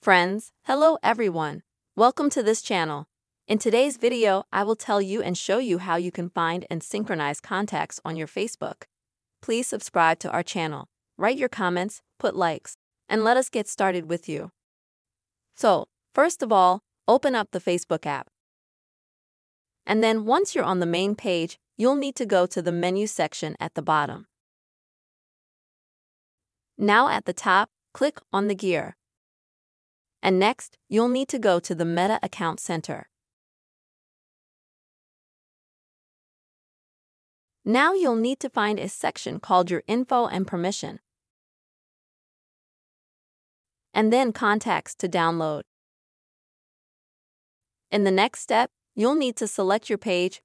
Friends, hello everyone. Welcome to this channel. In today's video, I will tell you and show you how you can find and synchronize contacts on your Facebook. Please subscribe to our channel, write your comments, put likes, and let us get started with you. So, first of all, open up the Facebook app. And then once you're on the main page, you'll need to go to the menu section at the bottom. Now at the top, click on the gear. And next, you'll need to go to the Meta Account Center. Now you'll need to find a section called Your Info and Permission, and then Contacts to download. In the next step, you'll need to select your page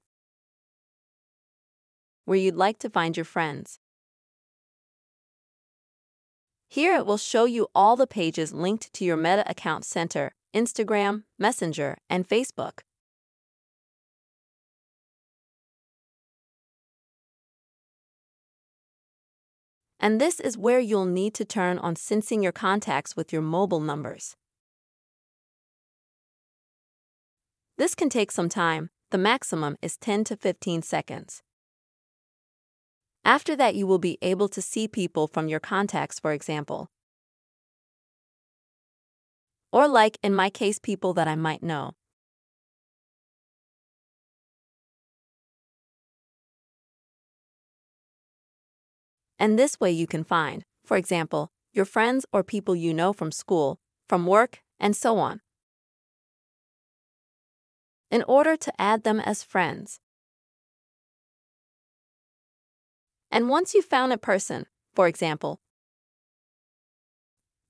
where you'd like to find your friends. Here it will show you all the pages linked to your Meta Account Center, Instagram, Messenger, and Facebook. And this is where you'll need to turn on syncing your contacts with your mobile numbers. This can take some time. The maximum is 10 to 15 seconds. After that, you will be able to see people from your contacts, for example. Or like in my case, people that I might know. And this way you can find, for example, your friends or people you know from school, from work, and so on. In order to add them as friends. And once you've found a person, for example,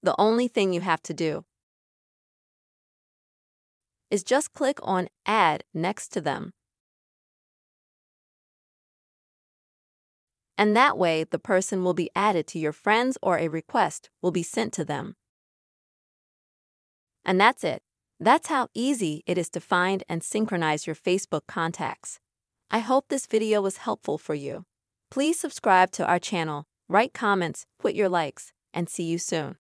the only thing you have to do is just click on Add next to them. And that way, the person will be added to your friends or a request will be sent to them. And that's it. That's how easy it is to find and synchronize your Facebook contacts. I hope this video was helpful for you. Please subscribe to our channel, write comments, put your likes, and see you soon.